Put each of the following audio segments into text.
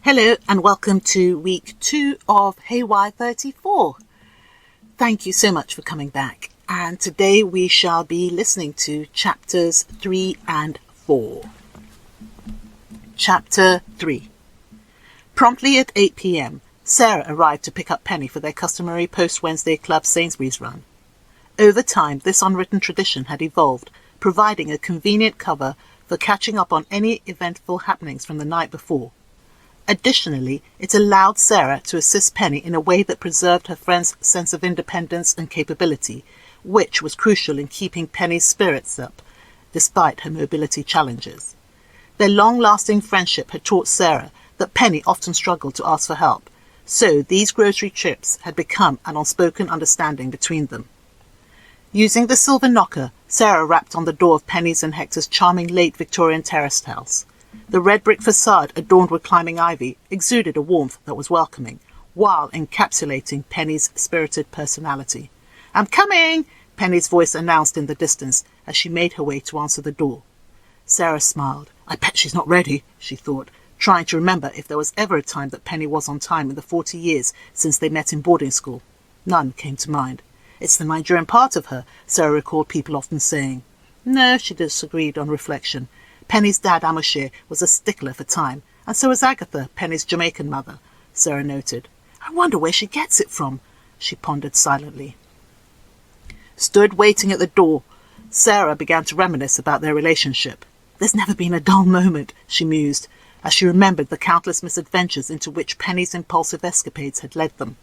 Hello and welcome to week 2 of Haywire34. Thank you so much for coming back, and today we shall be listening to chapters 3 and 4. Chapter 3. Promptly at 8 p.m, Sarah arrived to pick up Penny for their customary post-Wednesday Club Sainsbury's run. Over time, this unwritten tradition had evolved, providing a convenient cover for catching up on any eventful happenings from the night before. Additionally, it allowed Sarah to assist Penny in a way that preserved her friend's sense of independence and capability, which was crucial in keeping Penny's spirits up, despite her mobility challenges. Their long-lasting friendship had taught Sarah that Penny often struggled to ask for help, so these grocery trips had become an unspoken understanding between them. Using the silver knocker, Sarah rapped on the door of Penny's and Hector's charming late Victorian terraced house. The red brick facade, adorned with climbing ivy, exuded a warmth that was welcoming, while encapsulating Penny's spirited personality. "I'm coming!" Penny's voice announced in the distance as she made her way to answer the door. Sarah smiled. "I bet she's not ready," she thought, trying to remember if there was ever a time that Penny was on time in the 40 years since they met in boarding school. None came to mind. "It's the Nigerian part of her," Sarah recalled people often saying. No, she disagreed on reflection. Penny's dad, Amoshir, was a stickler for time, and so was Agatha, Penny's Jamaican mother, Sarah noted. "I wonder where she gets it from," she pondered silently. Stood waiting at the door, Sarah began to reminisce about their relationship. "There's never been a dull moment," she mused, as she remembered the countless misadventures into which Penny's impulsive escapades had led them.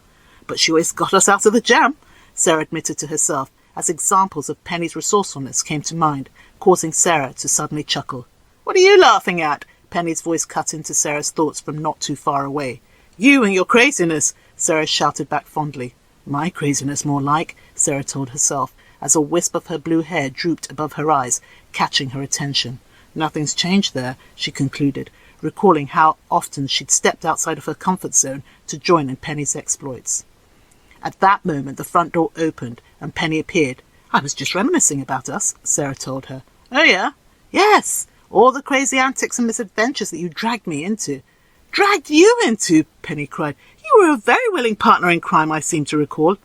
"But she always got us out of the jam," Sarah admitted to herself, as examples of Penny's resourcefulness came to mind, causing Sarah to suddenly chuckle. "What are you laughing at?" Penny's voice cut into Sarah's thoughts from not too far away. "You and your craziness," Sarah shouted back fondly. "My craziness, more like," Sarah told herself, as a wisp of her blue hair drooped above her eyes, catching her attention. "Nothing's changed there," she concluded, recalling how often she'd stepped outside of her comfort zone to join in Penny's exploits. At that moment, the front door opened and Penny appeared. "I was just reminiscing about us," Sarah told her. "Oh, yeah?" "Yes. All the crazy antics and misadventures that you dragged me into." "Dragged you into?" Penny cried. "You were a very willing partner in crime, I seem to recall."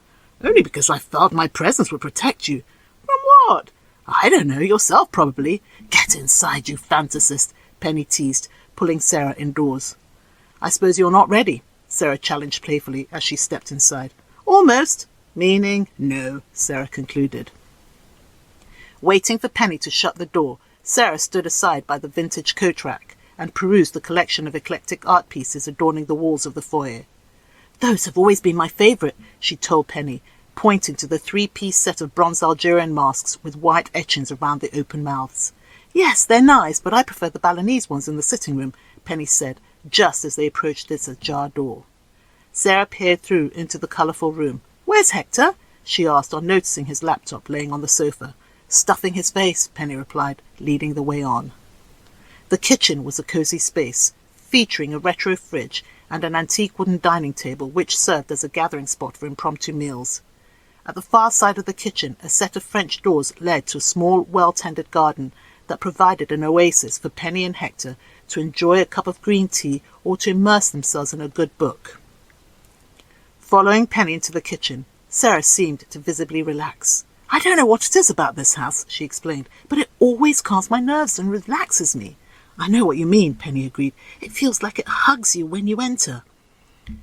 "Only because I felt my presence would protect you." "From what?" "I don't know, yourself probably." "Get inside, you fantasist," Penny teased, pulling Sarah indoors. "I suppose you're not ready," Sarah challenged playfully as she stepped inside. "Almost." "Meaning no," Sarah concluded. Waiting for Penny to shut the door, Sarah stood aside by the vintage coat rack and perused the collection of eclectic art pieces adorning the walls of the foyer. "Those have always been my favourite," she told Penny, pointing to the 3-piece set of bronze Algerian masks with white etchings around the open mouths. "Yes, they're nice, but I prefer the Balinese ones in the sitting room," Penny said, just as they approached its ajar door. Sarah peered through into the colourful room. "Where's Hector?" she asked on noticing his laptop laying on the sofa. "Stuffing his face," Penny replied, leading the way on. The kitchen was a cosy space, featuring a retro fridge and an antique wooden dining table which served as a gathering spot for impromptu meals. At the far side of the kitchen, a set of French doors led to a small, well-tended garden that provided an oasis for Penny and Hector to enjoy a cup of green tea or to immerse themselves in a good book. Following Penny into the kitchen, Sarah seemed to visibly relax. "I don't know what it is about this house," she explained, "but it always calms my nerves and relaxes me." "I know what you mean," Penny agreed. "It feels like it hugs you when you enter."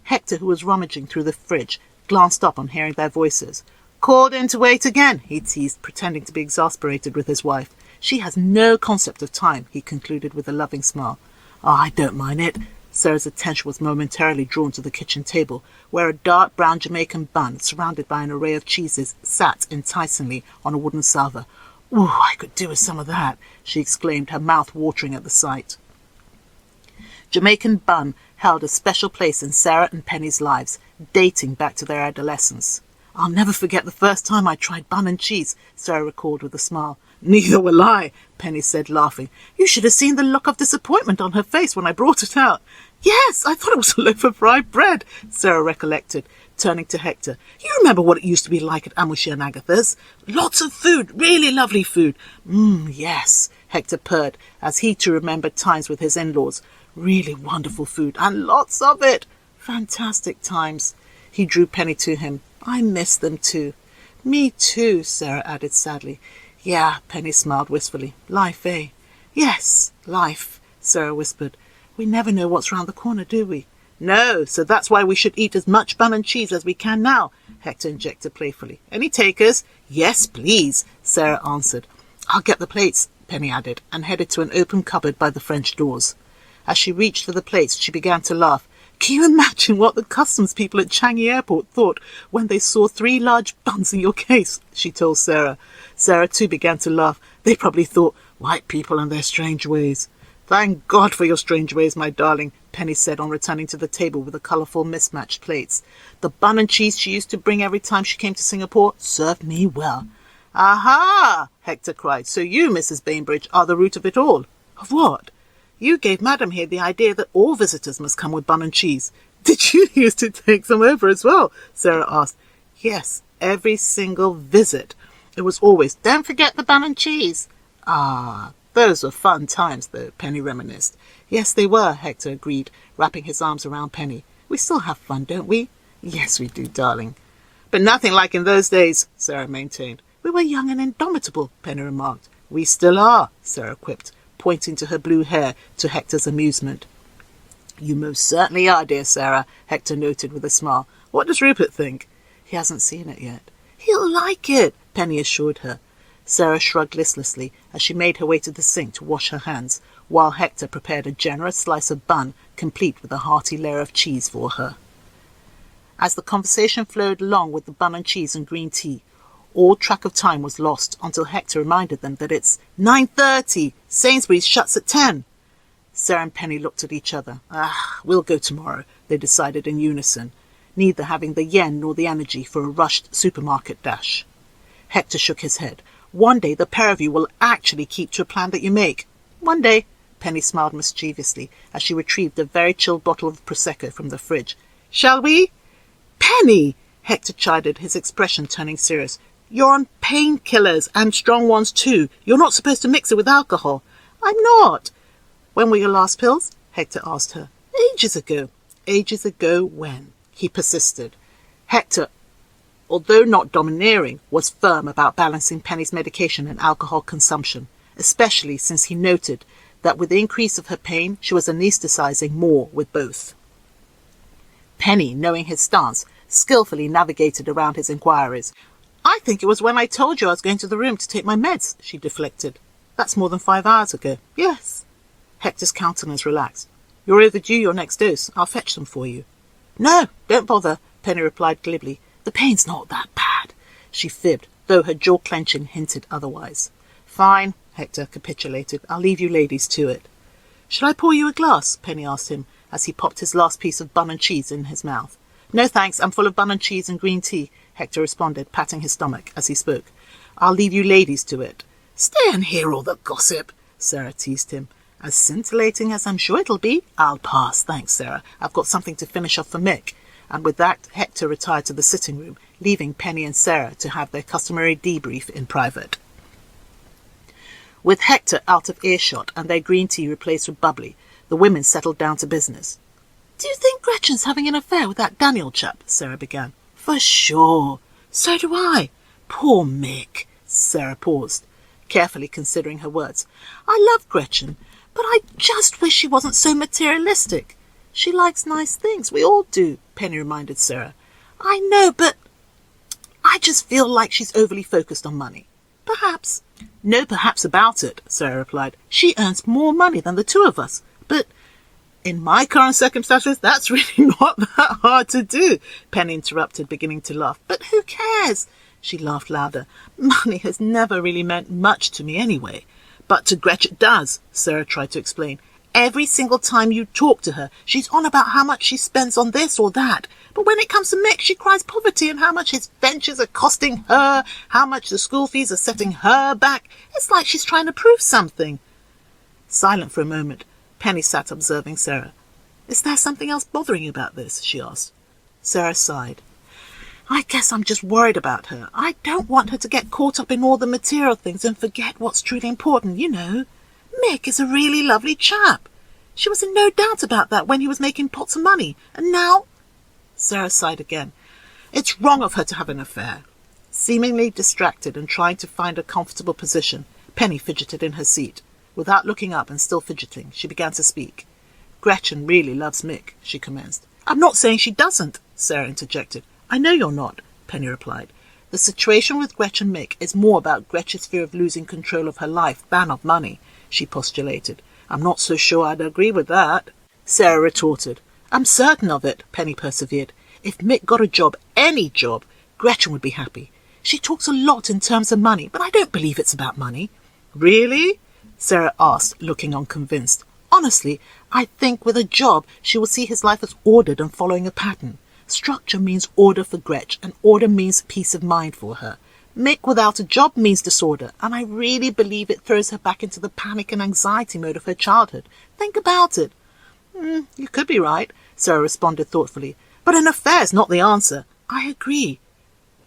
Hector, who was rummaging through the fridge, glanced up on hearing their voices. "Called in to wait again," he teased, pretending to be exasperated with his wife. "She has no concept of time," he concluded with a loving smile. "Oh, I don't mind it." Sarah's attention was momentarily drawn to the kitchen table, where a dark brown Jamaican bun, surrounded by an array of cheeses, sat enticingly on a wooden salver. "Ooh, I could do with some of that," she exclaimed, her mouth watering at the sight. Jamaican bun held a special place in Sarah and Penny's lives, dating back to their adolescence. "I'll never forget the first time I tried bun and cheese," Sarah recalled with a smile. "Neither will I," Penny said, laughing. "You should have seen the look of disappointment on her face when I brought it out." Yes, I thought it was a loaf of rye bread, Sarah recollected, turning to Hector. You remember what it used to be like at Amushi and Agatha's? Lots of food, really lovely food. Yes, Hector purred, as he too remembered times with his in-laws. Really wonderful food, and lots of it. Fantastic times. He drew Penny to him. I miss them too. Me too, Sarah added sadly. Yeah, Penny smiled wistfully. Life, eh? Yes, life, Sarah whispered. We never know what's round the corner, do we? No, so that's why we should eat as much bun and cheese as we can now, Hector injected playfully. Any takers? Yes, please, Sarah answered. I'll get the plates, Penny added, and headed to an open cupboard by the French doors. As she reached for the plates, she began to laugh. Can you imagine what the customs people at Changi Airport thought when they saw 3 large buns in your case? She told Sarah. Sarah too began to laugh. They probably thought, white people and their strange ways. Thank God for your strange ways, my darling, Penny said on returning to the table with the colourful mismatched plates. The bun and cheese she used to bring every time she came to Singapore served me well. Aha! Hector cried. So you, Mrs. Bainbridge, are the root of it all. Of what? You gave Madam here the idea that all visitors must come with bun and cheese. Did you used to take some over as well? Sarah asked. Yes, every single visit. It was always, don't forget the bun and cheese. Ah, those were fun times, though, Penny reminisced. Yes, they were, Hector agreed, wrapping his arms around Penny. We still have fun, don't we? Yes, we do, darling. But nothing like in those days, Sarah maintained. We were young and indomitable, Penny remarked. We still are, Sarah quipped, pointing to her blue hair to Hector's amusement. You most certainly are, dear Sarah, Hector noted with a smile. What does Rupert think? He hasn't seen it yet. He'll like it, Penny assured her. Sarah shrugged listlessly as she made her way to the sink to wash her hands, while Hector prepared a generous slice of bun, complete with a hearty layer of cheese for her. As the conversation flowed along with the bun and cheese and green tea, all track of time was lost until Hector reminded them that it's 9:30. Sainsbury's shuts at 10. Sarah and Penny looked at each other. We'll go tomorrow, they decided in unison, neither having the yen nor the energy for a rushed supermarket dash. Hector shook his head. One day the pair of you will actually keep to a plan that you make. One day, Penny smiled mischievously as she retrieved a very chilled bottle of Prosecco from the fridge. Shall we? Penny! Hector chided, his expression turning serious. You're on painkillers and strong ones too. You're not supposed to mix it with alcohol. I'm not. When were your last pills? Hector asked her. Ages ago. Ages ago when? He persisted. Hector, although not domineering, was firm about balancing Penny's medication and alcohol consumption, especially since he noted that with the increase of her pain, she was anaesthetizing more with both. Penny, knowing his stance, skillfully navigated around his inquiries. I think it was when I told you I was going to the room to take my meds, she deflected. That's more than 5 hours ago. Yes. Hector's countenance relaxed. You're overdue your next dose. I'll fetch them for you. No, don't bother, Penny replied glibly. The pain's not that bad, she fibbed, though her jaw clenching hinted otherwise. Fine, Hector capitulated. I'll leave you ladies to it. Shall I pour you a glass? Penny asked him, as he popped his last piece of bun and cheese in his mouth. No thanks, I'm full of bun and cheese and green tea, Hector responded, patting his stomach as he spoke. I'll leave you ladies to it. Stay and hear all the gossip, Sarah teased him. As scintillating as I'm sure it'll be. I'll pass, thanks, Sarah. I've got something to finish off for Mick. And with that, Hector retired to the sitting room, leaving Penny and Sarah to have their customary debrief in private. With Hector out of earshot and their green tea replaced with bubbly, the women settled down to business. Do you think Gretchen's having an affair with that Daniel chap? Sarah began. For sure. So do I. Poor Mick. Sarah paused, carefully considering her words. I love Gretchen, but I just wish she wasn't so materialistic. She likes nice things. We all do, Penny reminded Sarah. I know, but I just feel like she's overly focused on money. Perhaps. No perhaps about it, Sarah replied. She earns more money than the two of us. But in my current circumstances, that's really not that hard to do, Penny interrupted, beginning to laugh. But who cares? She laughed louder. Money has never really meant much to me anyway. But to Gretchen it does, Sarah tried to explain. Every single time you talk to her, she's on about how much she spends on this or that. But when it comes to Mick, she cries poverty and how much his ventures are costing her, how much the school fees are setting her back. It's like she's trying to prove something. Silent for a moment, Penny sat observing Sarah. Is there something else bothering you about this? She asked. Sarah sighed. I guess I'm just worried about her. I don't want her to get caught up in all the material things and forget what's truly important, you know. Mick is a really lovely chap. She was in no doubt about that when he was making pots of money. And now... Sarah sighed again. It's wrong of her to have an affair. Seemingly distracted and trying to find a comfortable position, Penny fidgeted in her seat. Without looking up and still fidgeting, she began to speak. Gretchen really loves Mick, she commenced. I'm not saying she doesn't, Sarah interjected. I know you're not, Penny replied. The situation with Gretchen Mick is more about Gretchen's fear of losing control of her life than of money, she postulated. I'm not so sure I'd agree with that, Sarah retorted. I'm certain of it, Penny persevered. If Mick got a job, any job, Gretchen would be happy. She talks a lot in terms of money, but I don't believe it's about money. Really? Sarah asked, looking unconvinced. Honestly, I think with a job she will see his life as ordered and following a pattern. Structure means order for Gretch, and order means peace of mind for her. Mick without a job means disorder, and I really believe it throws her back into the panic and anxiety mode of her childhood. Think about it. You could be right, Sarah responded thoughtfully, but an affair is not the answer. I agree.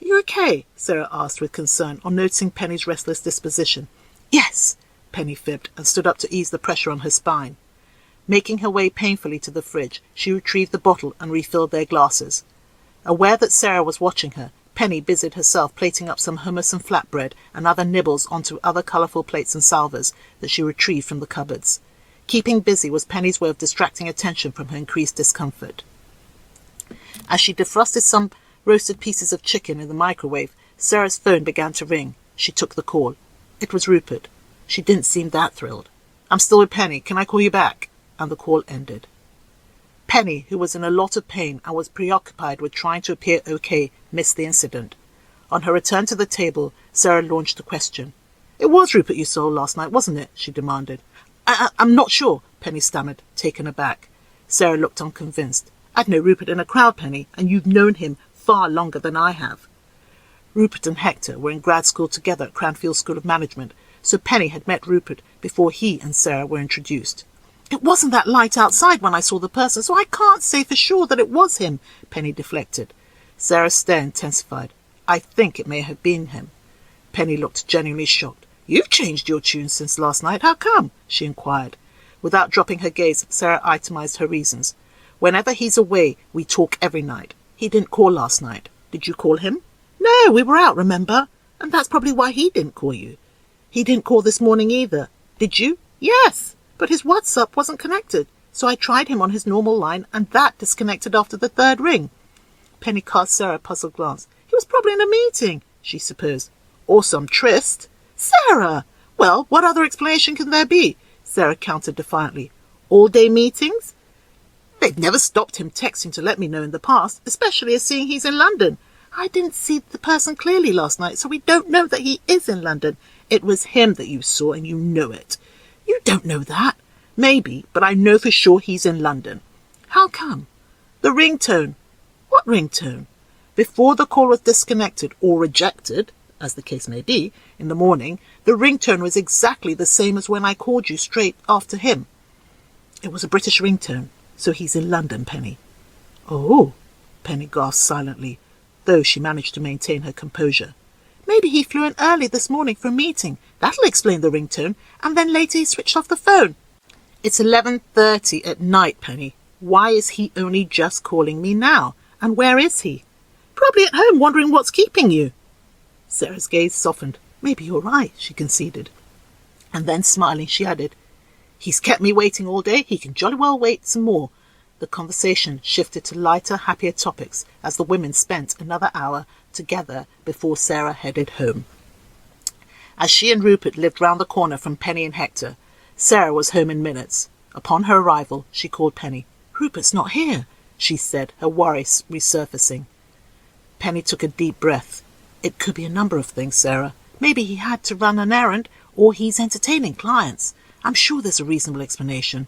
Are you okay? Sarah asked with concern on noticing Penny's restless disposition. Yes, Penny fibbed and stood up to ease the pressure on her spine. Making her way painfully to the fridge, she retrieved the bottle and refilled their glasses. Aware that Sarah was watching her, Penny busied herself plating up some hummus and flatbread and other nibbles onto other colourful plates and salvers that she retrieved from the cupboards. Keeping busy was Penny's way of distracting attention from her increased discomfort. As she defrosted some roasted pieces of chicken in the microwave, Sarah's phone began to ring. She took the call. It was Rupert. She didn't seem that thrilled. I'm still with Penny. Can I call you back? And the call ended. Penny, who was in a lot of pain and was preoccupied with trying to appear okay, missed the incident. On her return to the table, Sarah launched a question. It was Rupert you saw last night, wasn't it? She demanded. I'm not sure, Penny stammered, taken aback. Sarah looked unconvinced. I'd know Rupert in a crowd, Penny, and you've known him far longer than I have. Rupert and Hector were in grad school together at Cranfield School of Management, so Penny had met Rupert before he and Sarah were introduced. It wasn't that light outside when I saw the person, so I can't say for sure that it was him, Penny deflected. Sarah's stare intensified. I think it may have been him. Penny looked genuinely shocked. You've changed your tune since last night. How come? She inquired. Without dropping her gaze, Sarah itemized her reasons. Whenever he's away, we talk every night. He didn't call last night. Did you call him? No, we were out, remember? And that's probably why he didn't call you. He didn't call this morning either. Did you? Yes, but his WhatsApp wasn't connected, so I tried him on his normal line, and that disconnected after the third ring. Penny cast Sarah a puzzled glance. He was probably in a meeting, she supposed. Or some tryst. Sarah! Well, what other explanation can there be? Sarah countered defiantly. All-day meetings? They've never stopped him texting to let me know in the past, especially as seeing he's in London. I didn't see the person clearly last night, so we don't know that he is in London. It was him that you saw, and you know it. You don't know that. Maybe, but I know for sure he's in London. How come? The ringtone. What ringtone? Before the call was disconnected or rejected, as the case may be, in the morning, the ringtone was exactly the same as when I called you straight after him. It was a British ringtone, so he's in London, Penny. Oh, Penny gasped silently, though she managed to maintain her composure. Maybe he flew in early this morning for a meeting. That'll explain the ringtone, and then later he switched off the phone. It's 11:30 at night, Penny. Why is he only just calling me now? And where is he? Probably at home, wondering what's keeping you. Sarah's gaze softened. Maybe you're right, she conceded. And then, smiling, she added, He's kept me waiting all day. He can jolly well wait some more. The conversation shifted to lighter, happier topics as the women spent another hour together before Sarah headed home. As she and Rupert lived round the corner from Penny and Hector, Sarah was home in minutes. Upon her arrival, she called Penny. Rupert's not here, she said, her worry resurfacing. Penny took a deep breath. It could be a number of things, Sarah. Maybe he had to run an errand, or he's entertaining clients. I'm sure there's a reasonable explanation.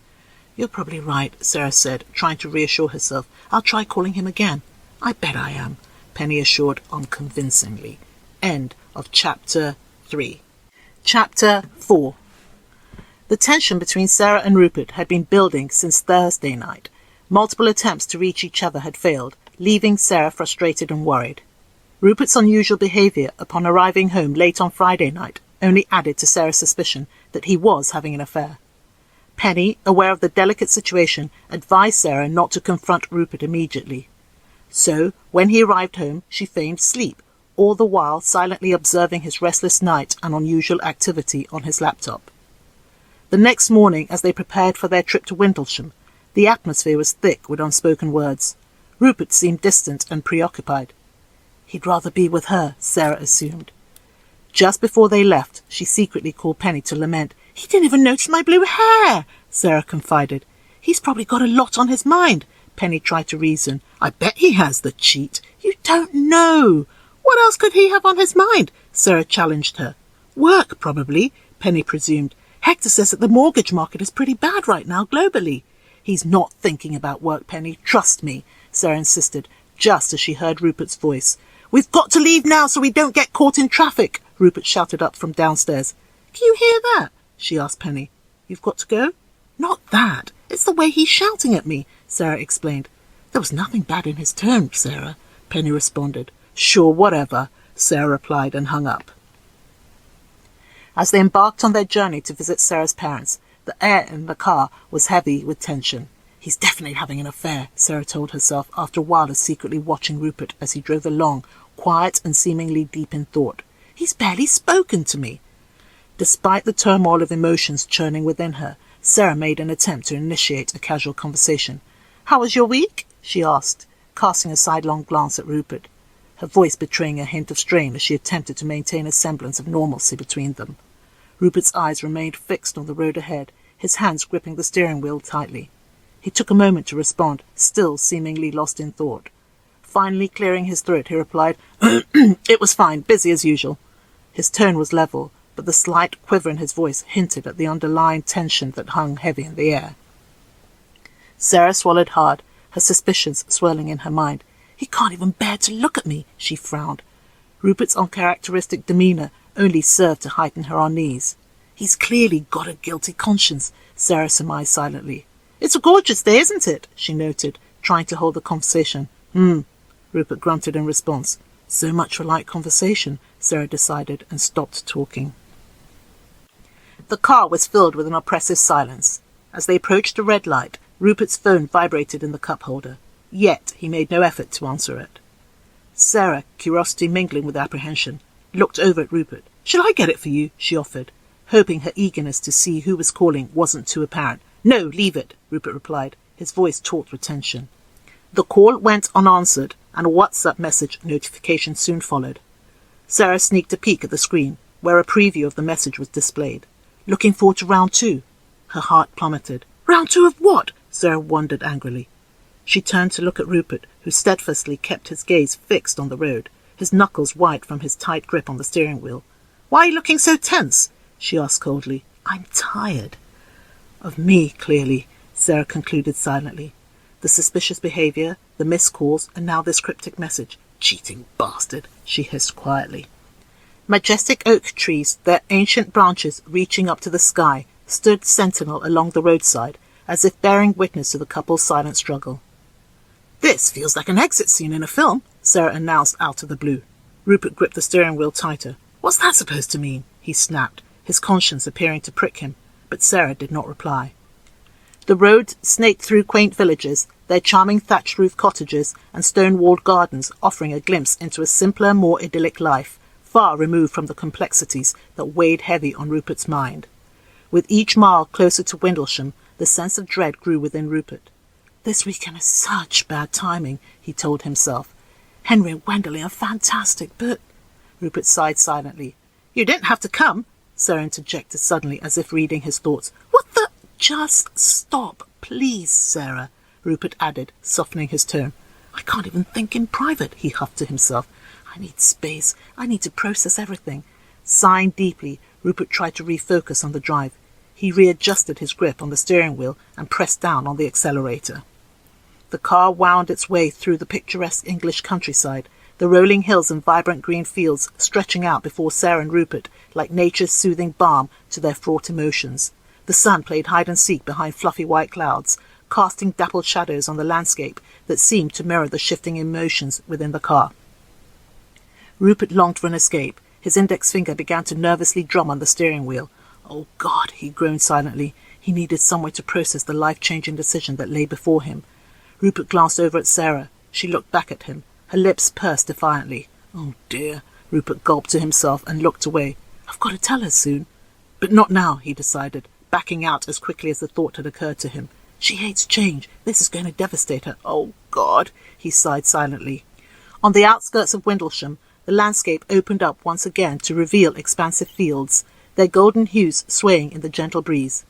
You're probably right, Sarah said, trying to reassure herself. I'll try calling him again. I bet I am, Penny assured unconvincingly. End of Chapter 3. Chapter 4. The tension between Sarah and Rupert had been building since Thursday night. Multiple attempts to reach each other had failed, leaving Sarah frustrated and worried. Rupert's unusual behaviour upon arriving home late on Friday night only added to Sarah's suspicion that he was having an affair. Penny, aware of the delicate situation, advised Sarah not to confront Rupert immediately. So, when he arrived home, she feigned sleep, all the while silently observing his restless night and unusual activity on his laptop. The next morning, as they prepared for their trip to Windlesham, the atmosphere was thick with unspoken words. Rupert seemed distant and preoccupied. He'd rather be with her, Sarah assumed. Just before they left, she secretly called Penny to lament. "He didn't even notice my blue hair," Sarah confided. "He's probably got a lot on his mind," Penny tried to reason. "I bet he has, the cheat." "You don't know. What else could he have on his mind?" Sarah challenged her. "Work, probably," Penny presumed. "Hector says that the mortgage market is pretty bad right now globally." "He's not thinking about work, Penny. Trust me," Sarah insisted, just as she heard Rupert's voice. "We've got to leave now so we don't get caught in traffic," Rupert shouted up from downstairs. "Can you hear that?" she asked Penny. "You've got to go?" "Not that. It's the way he's shouting at me," Sarah explained. "There was nothing bad in his tone, Sarah," Penny responded. "Sure, whatever," Sarah replied and hung up. As they embarked on their journey to visit Sarah's parents, the air in the car was heavy with tension. "He's definitely having an affair," Sarah told herself after a while of secretly watching Rupert as he drove along, quiet and seemingly deep in thought. "He's barely spoken to me." Despite the turmoil of emotions churning within her, Sarah made an attempt to initiate a casual conversation. "How was your week?" she asked, casting a sidelong glance at Rupert, her voice betraying a hint of strain as she attempted to maintain a semblance of normalcy between them. Rupert's eyes remained fixed on the road ahead, his hands gripping the steering wheel tightly. He took a moment to respond, still seemingly lost in thought. Finally clearing his throat, he replied, "It was fine, busy as usual." His tone was level, but the slight quiver in his voice hinted at the underlying tension that hung heavy in the air. Sarah swallowed hard, her suspicions swirling in her mind. "He can't even bear to look at me," she frowned. Rupert's uncharacteristic demeanour only served to heighten her unease. "He's clearly got a guilty conscience," Sarah surmised silently. "It's a gorgeous day, isn't it?" she noted, trying to hold the conversation. Rupert grunted in response. So much for light conversation, Sarah decided, and stopped talking. The car was filled with an oppressive silence. As they approached a red light, Rupert's phone vibrated in the cup holder, yet he made no effort to answer it. Sarah, curiosity mingling with apprehension, looked over at Rupert. "Shall I get it for you?" she offered, hoping her eagerness to see who was calling wasn't too apparent. "No, leave it," Rupert replied, his voice taut with tension. The call went unanswered, and a WhatsApp message notification soon followed. Sarah sneaked a peek at the screen, where a preview of the message was displayed. "Looking forward to round 2. Her heart plummeted. "Round 2 of what?" Sarah wondered angrily. She turned to look at Rupert, who steadfastly kept his gaze fixed on the road, his knuckles white from his tight grip on the steering wheel. "Why are you looking so tense?" she asked coldly. "I'm tired." "Of me, clearly," Sarah concluded silently. The suspicious behaviour, the missed calls, and now this cryptic message. "Cheating bastard," she hissed quietly. Majestic oak trees, their ancient branches reaching up to the sky, stood sentinel along the roadside, as if bearing witness to the couple's silent struggle. "This feels like an exit scene in a film," Sarah announced out of the blue. Rupert gripped the steering wheel tighter. "What's that supposed to mean?" he snapped, his conscience appearing to prick him, but Sarah did not reply. The road snaked through quaint villages, their charming thatched-roof cottages and stone-walled gardens offering a glimpse into a simpler, more idyllic life, far removed from the complexities that weighed heavy on Rupert's mind. With each mile closer to Windlesham, the sense of dread grew within Rupert. "This weekend is such bad timing," he told himself. "Henry and Gwendolen are fantastic, but—" Rupert sighed silently. "You didn't have to come," Sarah interjected suddenly, as if reading his thoughts. "What the—" "Just stop, please, Sarah," Rupert added, softening his tone. "I can't even think in private," he huffed to himself. "I need space. I need to process everything." Sighing deeply, Rupert tried to refocus on the drive. He readjusted his grip on the steering wheel and pressed down on the accelerator. The car wound its way through the picturesque English countryside, the rolling hills and vibrant green fields stretching out before Sarah and Rupert like nature's soothing balm to their fraught emotions. The sun played hide-and-seek behind fluffy white clouds, casting dappled shadows on the landscape that seemed to mirror the shifting emotions within the car. Rupert longed for an escape. His index finger began to nervously drum on the steering wheel. Oh God, he groaned silently. He needed somewhere to process the life-changing decision that lay before him. Rupert glanced over at Sarah. She looked back at him. Her lips pursed defiantly. Oh dear, Rupert gulped to himself and looked away. I've got to tell her soon. But not now, he decided, backing out as quickly as the thought had occurred to him. She hates change. This is going to devastate her. Oh God, he sighed silently. On the outskirts of Windlesham, the landscape opened up once again to reveal expansive fields, their golden hues swaying in the gentle breeze.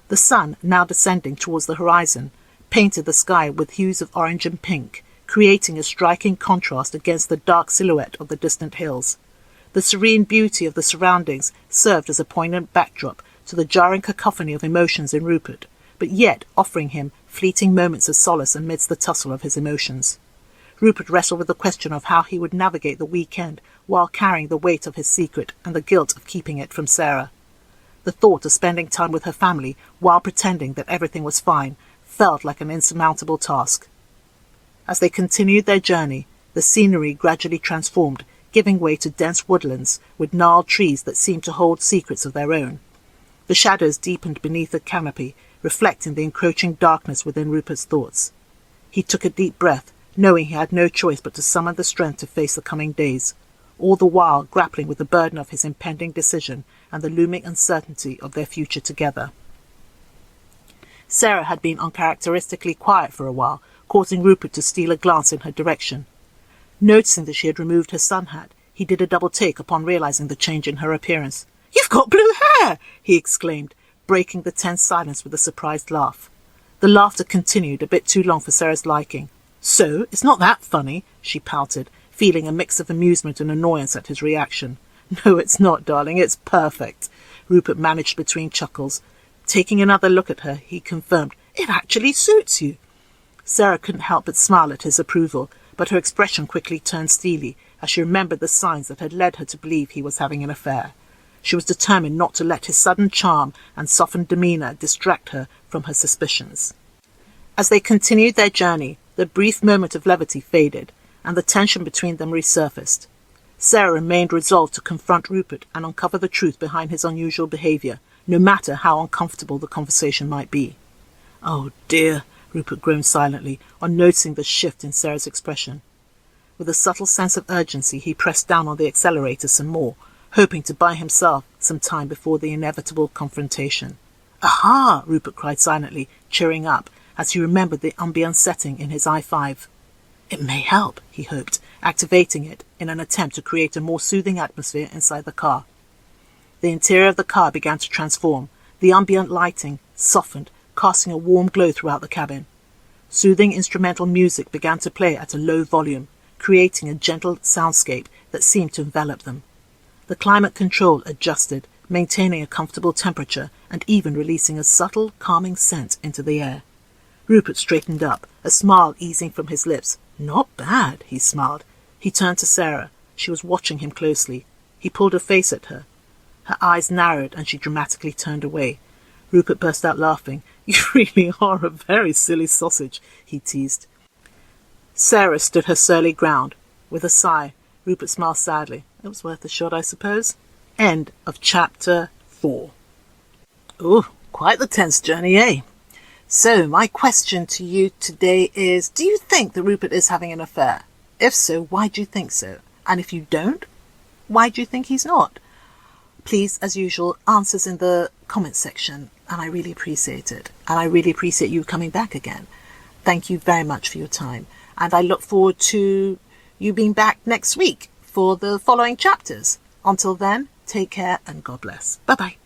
The sun, now descending towards the horizon, painted the sky with hues of orange and pink, creating a striking contrast against the dark silhouette of the distant hills. The serene beauty of the surroundings served as a poignant backdrop to the jarring cacophony of emotions in Rupert, but yet offering him fleeting moments of solace amidst the tussle of his emotions. Rupert wrestled with the question of how he would navigate the weekend while carrying the weight of his secret and the guilt of keeping it from Sarah. The thought of spending time with her family while pretending that everything was fine felt like an insurmountable task. As they continued their journey, the scenery gradually transformed, giving way to dense woodlands with gnarled trees that seemed to hold secrets of their own. The shadows deepened beneath the canopy, reflecting the encroaching darkness within Rupert's thoughts. He took a deep breath, knowing he had no choice but to summon the strength to face the coming days, all the while grappling with the burden of his impending decision and the looming uncertainty of their future together. Sarah had been uncharacteristically quiet for a while, causing Rupert to steal a glance in her direction. Noticing that she had removed her sun hat, he did a double take upon realizing the change in her appearance. "You've got blue hair!" he exclaimed, breaking the tense silence with a surprised laugh. The laughter continued, a bit too long for Sarah's liking. "So, it's not that funny," she pouted, feeling a mix of amusement and annoyance at his reaction. "No, it's not, darling, it's perfect," Rupert managed between chuckles. Taking another look at her, he confirmed, "It actually suits you." Sarah couldn't help but smile at his approval, but her expression quickly turned steely as she remembered the signs that had led her to believe he was having an affair. She was determined not to let his sudden charm and softened demeanour distract her from her suspicions. As they continued their journey, the brief moment of levity faded, and the tension between them resurfaced. Sarah remained resolved to confront Rupert and uncover the truth behind his unusual behaviour, no matter how uncomfortable the conversation might be. "Oh dear," Rupert groaned silently on noticing the shift in Sarah's expression. With a subtle sense of urgency, he pressed down on the accelerator some more, hoping to buy himself some time before the inevitable confrontation. "Aha!" Rupert cried silently, cheering up, as he remembered the ambient setting in his i5. It may help, he hoped, activating it in an attempt to create a more soothing atmosphere inside the car. The interior of the car began to transform. The ambient lighting softened, casting a warm glow throughout the cabin. Soothing instrumental music began to play at a low volume, creating a gentle soundscape that seemed to envelop them. The climate control adjusted, maintaining a comfortable temperature and even releasing a subtle, calming scent into the air. Rupert straightened up, a smile easing from his lips. "Not bad," he smiled. He turned to Sarah. She was watching him closely. He pulled her face at her. Her eyes narrowed and she dramatically turned away. Rupert burst out laughing. "You really are a very silly sausage," he teased. Sarah stood her surly ground. With a sigh, Rupert smiled sadly. It was worth a shot, I suppose. End of chapter 4. Ooh, quite the tense journey, eh? So, my question to you today is, do you think that Rupert is having an affair? If so, why do you think so? And if you don't, why do you think he's not? Please, as usual, answers in the comment section, and I really appreciate it. And I really appreciate you coming back again. Thank you very much for your time. And I look forward to you being back next week for the following chapters. Until then, take care and God bless. Bye-bye.